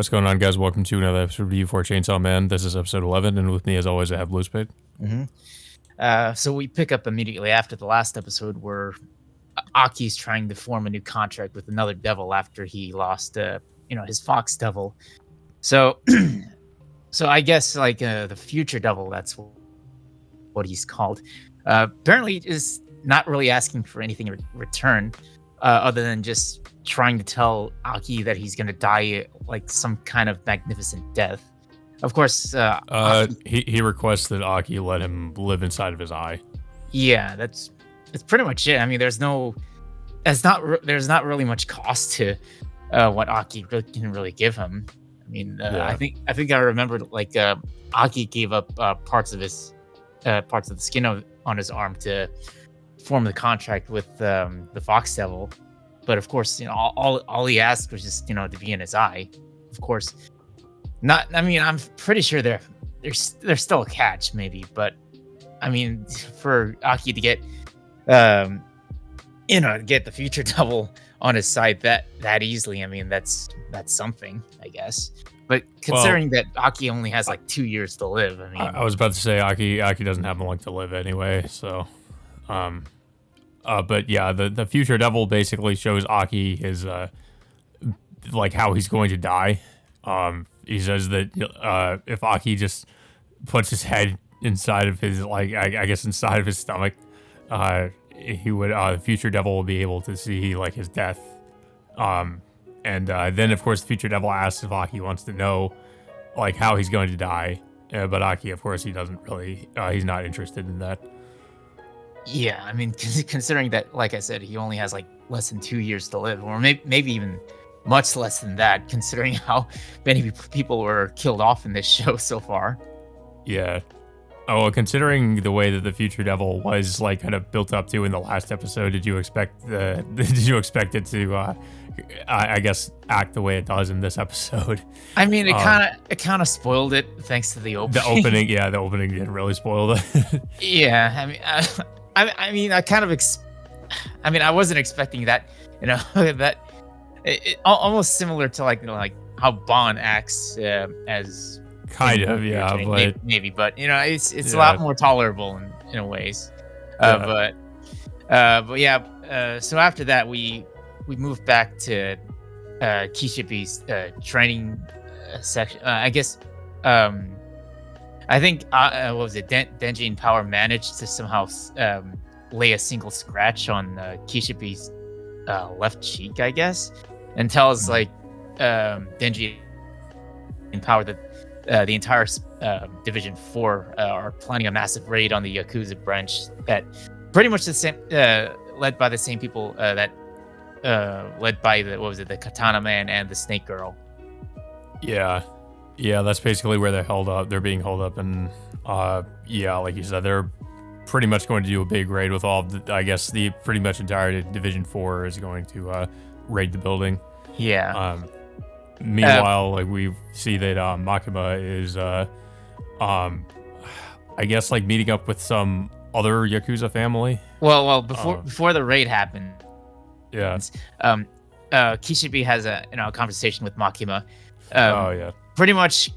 What's going on, guys? Welcome to another episode of Review for Chainsaw Man. This is episode 11, and with me, as always, I have Blue Spade. hmm So we pick up immediately after the last episode where Aki's trying to form a new contract with another devil after he lost, his fox devil. So, so I guess the future devil, that's what he's called. Apparently, is not really asking for anything in return, other than just trying to tell Aki that he's gonna die like some kind of magnificent death. Of course, He requests that Aki let him live inside of his eye. yeah, that's pretty much it. I mean, there's not really much cost to what Aki can really give him. I mean, Yeah. I think I remembered Aki gave up parts of the skin on his arm to form the contract with the Fox Devil, but of course, all he asked was just to be in his eye. Of course, not. I mean, I'm pretty sure there's still a catch, maybe, but I mean, for Aki to get get the future devil on his side that easily, I mean, that's something, I guess. But considering that Aki only has like 2 years to live, I mean, I was about to say Aki doesn't have long to live anyway, so. But yeah, the future devil basically shows Aki his like how he's going to die. He says that if Aki just puts his head inside of his I guess inside of his stomach, he would the future devil will be able to see like his death. And then of course the future devil asks if Aki wants to know like how he's going to die, but Aki, of course, he doesn't really. He's not interested in that. yeah, I mean, considering that, like I said, he only has like less than 2 years to live, or maybe even much less than that, considering how many people were killed off in this show so far. Yeah. Oh, well, considering the way that the future devil was like kind of built up to in the last episode, did you expect it to I guess act the way it does in this episode? I mean, it kind of spoiled it thanks to the opening. The opening didn't really spoil it. Yeah, I mean, I mean, I wasn't expecting that. That almost similar to like how Bond acts as Kind of, yeah, but maybe, but it's Yeah. a lot more tolerable in ways. Yeah. But yeah. So after that, we moved back to Kishibe's training section. I guess. I think what was it? Denji and Power managed to somehow lay a single scratch on Kishibe's left cheek, I guess, and tells Denji and Power that the entire Division 4 are planning a massive raid on the Yakuza branch that pretty much the same, led by the same people that led by the Katana Man and the Snake Girl. Yeah, that's basically where they're held up. They're being held up, and yeah, like you said, they're pretty much going to do a big raid with all of I guess the pretty much entire Division 4 is going to raid the building. Yeah. Meanwhile, like we see that Makima is, I guess, like meeting up with some other Yakuza family. Well, before the raid happened, Yeah. Kishibe has a conversation with Makima. Oh yeah. Pretty much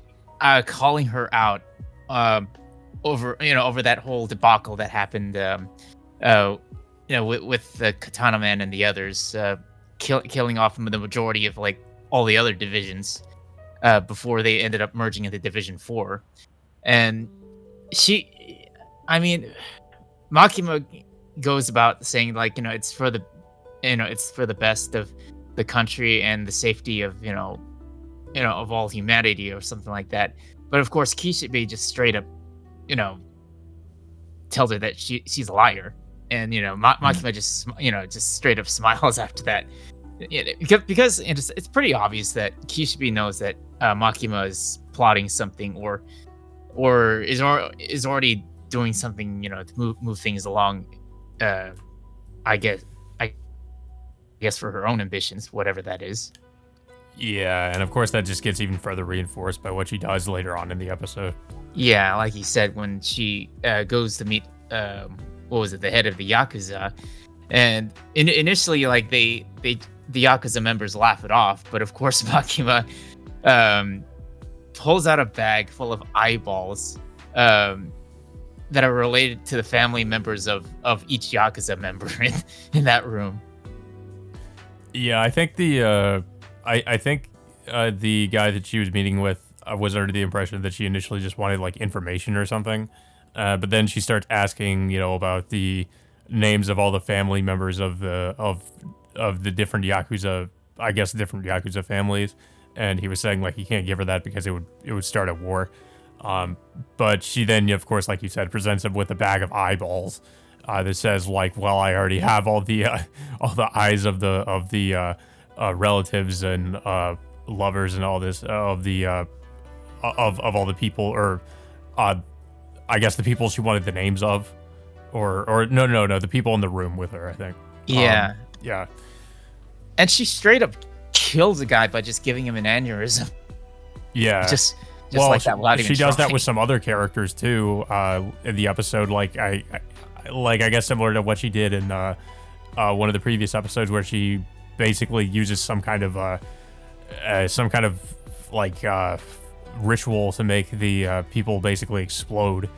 calling her out over that whole debacle that happened with the Katana Man and the others, killing off the majority of like all the other divisions before they ended up merging into Division 4. And Makima goes about saying like, it's for the best of the country and the safety of of all humanity or something like that. But of course, Kishibe just straight up, tells her that she's a liar, and Makima just straight up smiles after that. Because it's pretty obvious that Kishibe knows that Makima is plotting something or is already doing something to move things along. I guess for her own ambitions, whatever that is. Yeah, and of course that just gets even further reinforced by what she does later on in the episode. Yeah, like you said, when she goes to meet the head of the Yakuza, and initially like the Yakuza members laugh it off, but of course Makima um, pulls out a bag full of eyeballs um, that are related to the family members of each Yakuza member in that room. Yeah, I think I think the guy that she was meeting with was under the impression that she initially just wanted like information or something, but then she starts asking, about the names of all the family members of the different Yakuza, I guess different Yakuza families, and he was saying like he can't give her that because it would start a war. But she then, of course, like you said, presents him with a bag of eyeballs that says like, "Well, I already have all the eyes of the relatives and lovers and all this of all the people, or I guess the people she wanted the names of, or no, the people in the room with her, I think. Yeah, Yeah, and she straight up kills a guy by just giving him an aneurysm. yeah. Just Well, like that. Without even she does that trying. with some other characters too. In the episode, like I guess similar to what she did in one of the previous episodes, where she basically uses some kind of like ritual to make the people basically explode.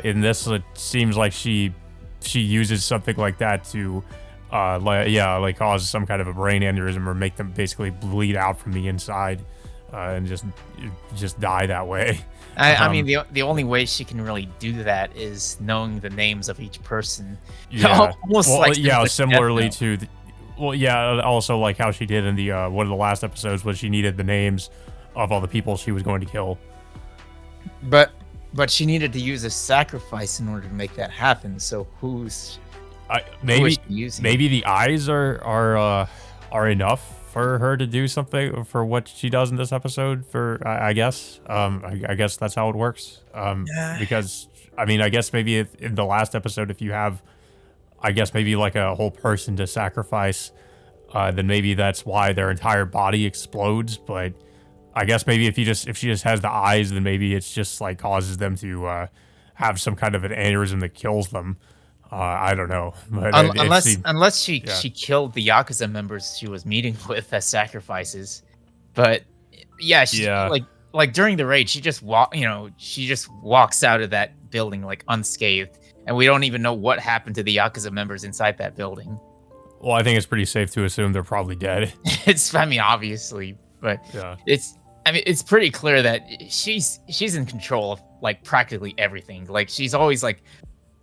In this, it seems like she uses something like that to like cause some kind of a brain aneurysm or make them basically bleed out from the inside. And just die that way. I mean, the only way she can really do that is knowing the names of each person. Yeah, Almost well, like yeah, Death similarly Note. to, also like how she did in the one of the last episodes, was she needed the names of all the people she was going to kill. But she needed to use a sacrifice in order to make that happen. So who is Maybe she using? maybe the eyes are enough for her to do something for what she does in this episode. For I guess I guess that's how it works. Because I mean, I guess maybe in the last episode, if you have, I guess maybe like a whole person to sacrifice, then maybe that's why their entire body explodes. But I guess maybe if she just has the eyes, then maybe it's just like causes them to have some kind of an aneurysm that kills them. I don't know, but Unless she yeah. she killed the Yakuza members she was meeting with as sacrifices. But yeah, she Yeah. like during the raid, she just walks out of that building like unscathed, and we don't even know what happened to the Yakuza members inside that building. Well, I think it's pretty safe to assume they're probably dead. I mean, obviously, but Yeah. it's pretty clear that she's in control of like practically everything. Like she's always like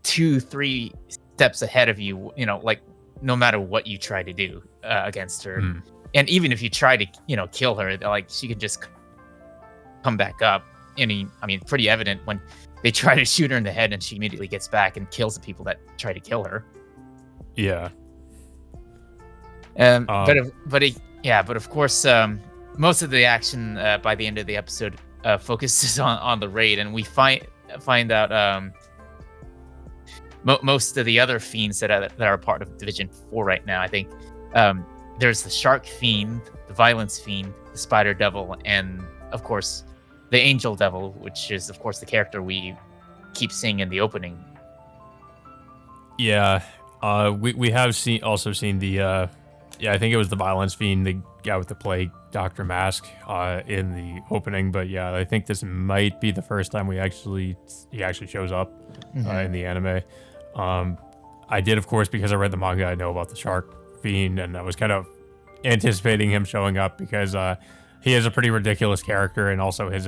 2-3 steps ahead of you, like no matter what you try to do against her. And even if you try to kill her, like she can just come back up. I mean, pretty evident when they try to shoot her in the head and she immediately gets back and kills the people that try to kill her. Yeah. But of course, most of the action by the end of the episode focuses on the raid, and we find out most of the other fiends that are part of Division 4 right now. I think there's the Shark Fiend, the Violence Fiend, the Spider Devil, and of course the Angel Devil, which is of course the character we keep seeing in the opening. Yeah. We have seen the I think it was the Violence Fiend, the guy with the plague Doctor Mask in the opening, but yeah, I think this might be the first time he actually shows up in the anime. I did, of course, because I read the manga, I know about the Shark Fiend, and I was kind of anticipating him showing up because he is a pretty ridiculous character, and also his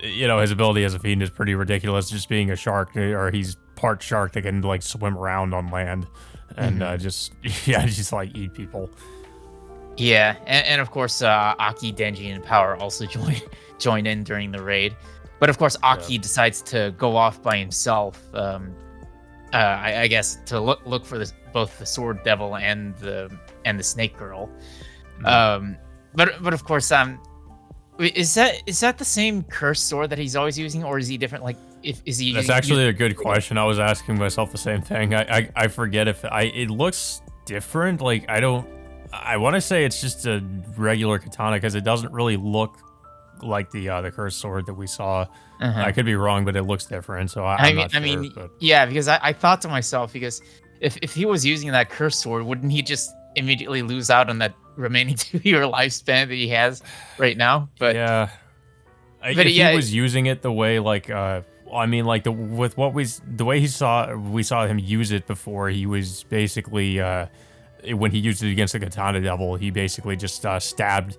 his ability as a fiend is pretty ridiculous, just being a shark, or he's part shark that can like swim around on land and just like eat people. Yeah, and of course Aki, Denji, and Power also join in during the raid, but of course Aki decides to go off by himself. I guess to look for both the Sword Devil and the Snake Girl. But of course, is that the same cursed sword that he's always using, or is he different? Like, is he? That's actually a good question. I was asking myself the same thing. I forget if it looks different. Like I want to say it's just a regular katana because it doesn't really look like the cursed sword that we saw. I could be wrong, but it looks different. So I'm not sure. But yeah, because I thought to myself, because if he was using that cursed sword, wouldn't he just immediately lose out on that remaining 2-year lifespan that he has right now. But Yeah. but If he yeah, was using it the way like I mean like the way we saw him use it before, he was basically when he used it against the Katana Devil, he basically just stabbed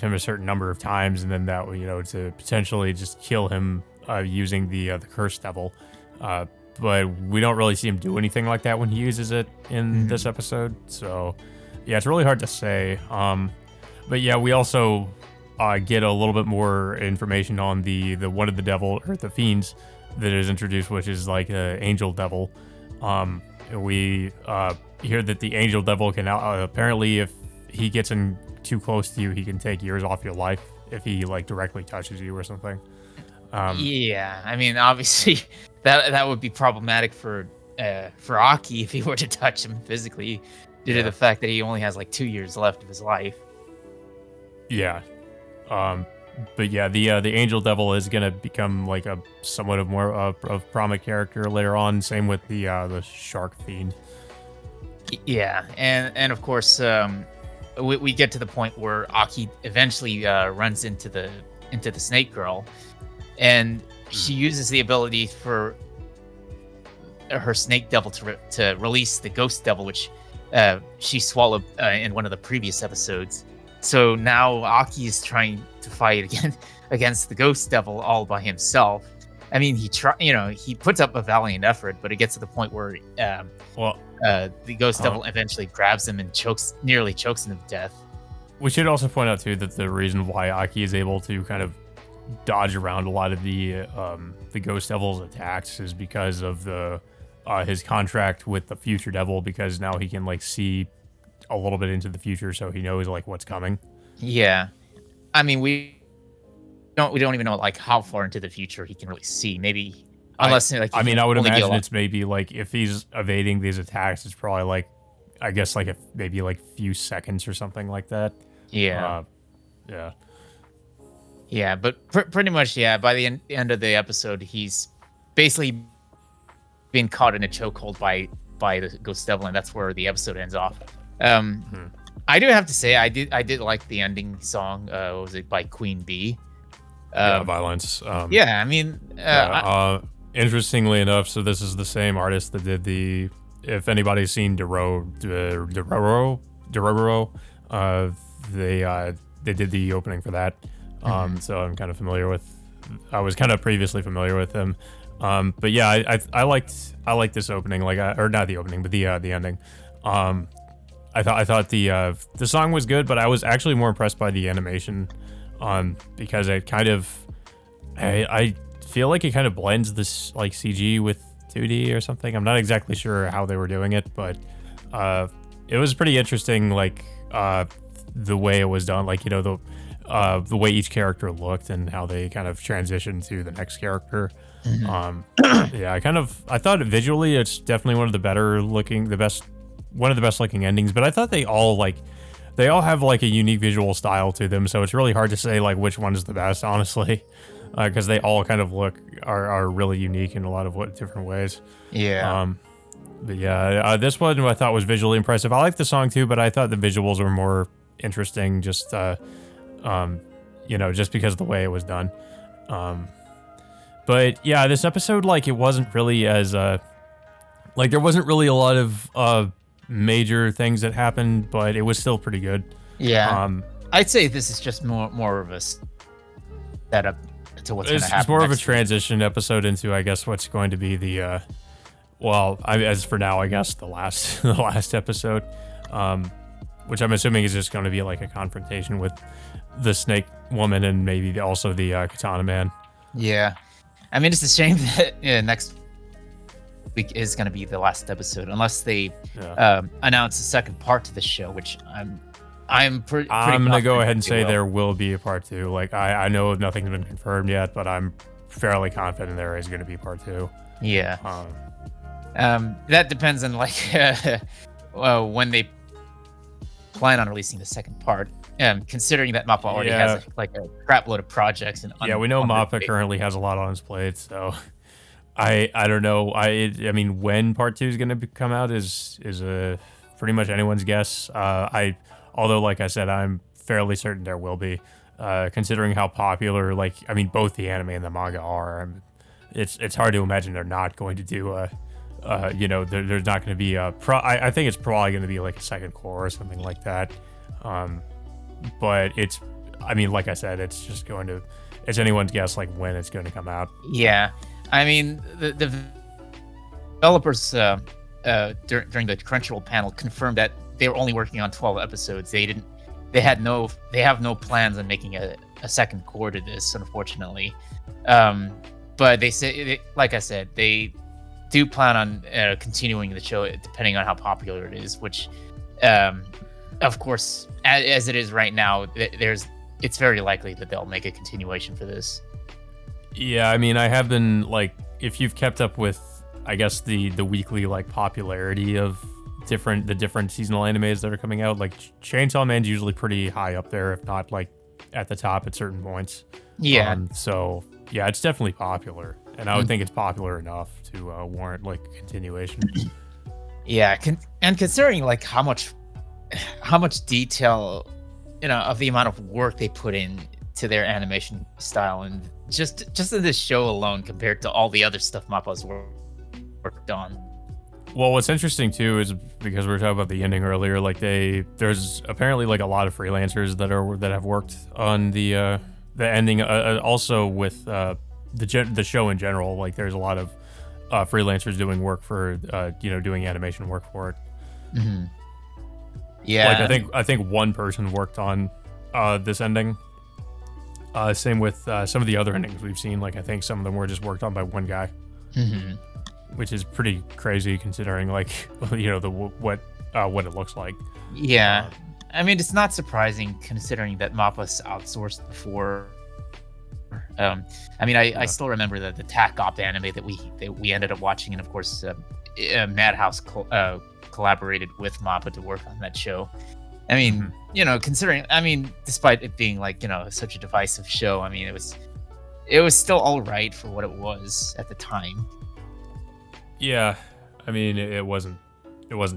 him a certain number of times, and then that to potentially just kill him using the Curse Devil. But we don't really see him do anything like that when he uses it in this episode. So yeah, it's really hard to say. But yeah, we also get a little bit more information on the one of the devil or the fiends that is introduced, which is like Angel Devil. We hear that the Angel Devil can apparently, if he gets in too close to you, he can take years off your life if he like directly touches you or something. yeah. I mean, obviously, that would be problematic for Aki if he were to touch him physically, due to the fact that he only has like 2 years left of his life. Yeah. But yeah, the Angel Devil is gonna become like a somewhat of more of prominent character later on. Same with the Shark Fiend. Yeah, and of course, we get to the point where Aki eventually runs into the Snake Girl, and she uses the ability for her Snake Devil to release the Ghost Devil, which she swallowed in one of the previous episodes. So now Aki is trying to fight against the Ghost Devil all by himself. I mean, he puts up a valiant effort, but it gets to the point where the Ghost Devil eventually grabs him and nearly chokes him to death. We should also point out too that the reason why Aki is able to kind of dodge around a lot of the Ghost Devil's attacks is because of his contract with the Future Devil, because now he can like see a little bit into the future, so he knows like what's coming. Yeah, I mean we don't even know like how far into the future he can really see. Maybe unless I would imagine it's maybe like if he's evading these attacks, it's probably like I guess like maybe like few seconds or something like that. Yeah. Yeah. Yeah, but pretty much, yeah. By the end of the episode, he's basically been caught in a chokehold by the Ghost Devil, and that's where the episode ends off. I do have to say, I did like the ending song. What was it, by Queen Bee? Violence. Yeah, I mean, interestingly enough, so this is the same artist that did the. If anybody's seen Dororo, they did the opening for that. So I'm kind of familiar with. I was kind of previously familiar with him. But yeah, I liked this opening, like or not the opening, but the ending. I thought the song was good, but I was actually more impressed by the animation, because it kind of, I feel like it kind of blends this like CG with 2D or something. I'm not exactly sure how they were doing it, but it was pretty interesting, like the way it was done, like the way each character looked and how they kind of transitioned to the next character. Yeah, I thought visually it's definitely one of the best looking endings, but I thought they all have like a unique visual style to them, so it's really hard to say like which one is the best, honestly, because they all kind of are really unique in a lot of different ways. Yeah. But yeah, this one I thought was visually impressive. I liked the song too, but I thought the visuals were more interesting, just just because of the way it was done. But yeah, this episode, like, it wasn't really as like there wasn't really a lot of major things that happened, but it was still pretty good. Yeah. I'd say this is just more of a setup to what's going to happen. It's more of a transition episode into, I guess, what's going to be the as for now, I guess the last episode, which I'm assuming is just going to be like a confrontation with the Snake Woman and maybe also the Katana Man. Yeah, I mean, it's a shame that next week is going to be the last episode, unless they announce a second part to the show, which I'm pretty going to go ahead and say there will be a part 2. Like, I know nothing's been confirmed yet, but I'm fairly confident there is going to be part 2. Yeah. That depends on like when they plan on releasing the second part. Considering that MAPPA already has like a crap load of projects, and we know MAPPA currently has a lot on his plate, so I don't know. I mean, when part 2 is going to come out is pretty much anyone's guess. I Although, like I said, I'm fairly certain there will be, considering how popular, like, I mean, both the anime and the manga are. It's hard to imagine they're not going to do there's not going to be I think it's probably going to be like a second core or something like that. But I mean, like I said, it's anyone's guess like when it's going to come out. Yeah, I mean the developers during the Crunchyroll panel confirmed that they were only working on 12 episodes. They have no plans on making a second core to this, unfortunately. But they say, like I said, they do plan on continuing the show depending on how popular it is, which, of course, as it is right now, it's very likely that they'll make a continuation for this. Yeah, I mean, I have been, like, if you've kept up with, I guess, the weekly, like, popularity of the different seasonal animes that are coming out, like, Chainsaw Man's usually pretty high up there, if not, like, at the top at certain points. Yeah. So, yeah, it's definitely popular, and I would think it's popular enough to warrant, like, continuation. Yeah, and considering, like, how much detail, of the amount of work they put in to their animation style, and just in this show alone compared to all the other stuff Mappa's worked on. Well, what's interesting too is because we were talking about the ending earlier, like there's apparently like a lot of freelancers that have worked on the ending. Also with the show in general, like there's a lot of freelancers doing work for doing animation work for it. Mm-hmm. Yeah, like I think one person worked on this ending. Same with some of the other endings we've seen. Like I think some of them were just worked on by one guy. Mm-hmm. Which is pretty crazy considering, like, what it looks like. Yeah, I mean, it's not surprising considering that MAPPA's outsourced before. I still remember the TAC Op anime that we ended up watching, and of course, Madhouse collaborated with MAPPA to work on that show. I mean, considering, despite it being like such a divisive show, I mean, it was still all right for what it was at the time. Yeah, I mean, it wasn't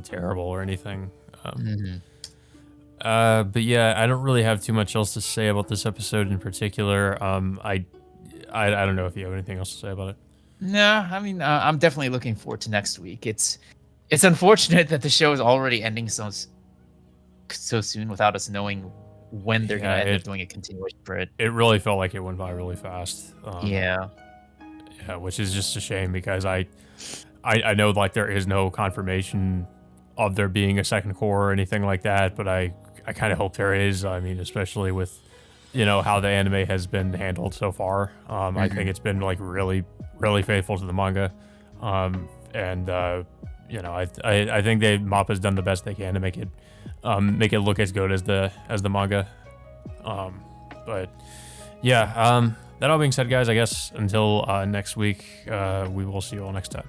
terrible or anything. But yeah, I don't really have too much else to say about this episode in particular. I don't know if you have anything else to say about it. No, I mean, I'm definitely looking forward to next week. It's unfortunate that the show is already ending so soon without us knowing when they're gonna end up doing a continuation for it. It really felt like it went by really fast. Yeah, which is just a shame because I know like there is no confirmation of there being a second core or anything like that, but I kind of hope there is. I mean, especially with how the anime has been handled so far. I think it's been like really, really faithful to the manga, and I think MAPPA's done the best they can to make it look as good as the manga. But yeah, that all being said, guys, I guess until next week, we will see you all next time.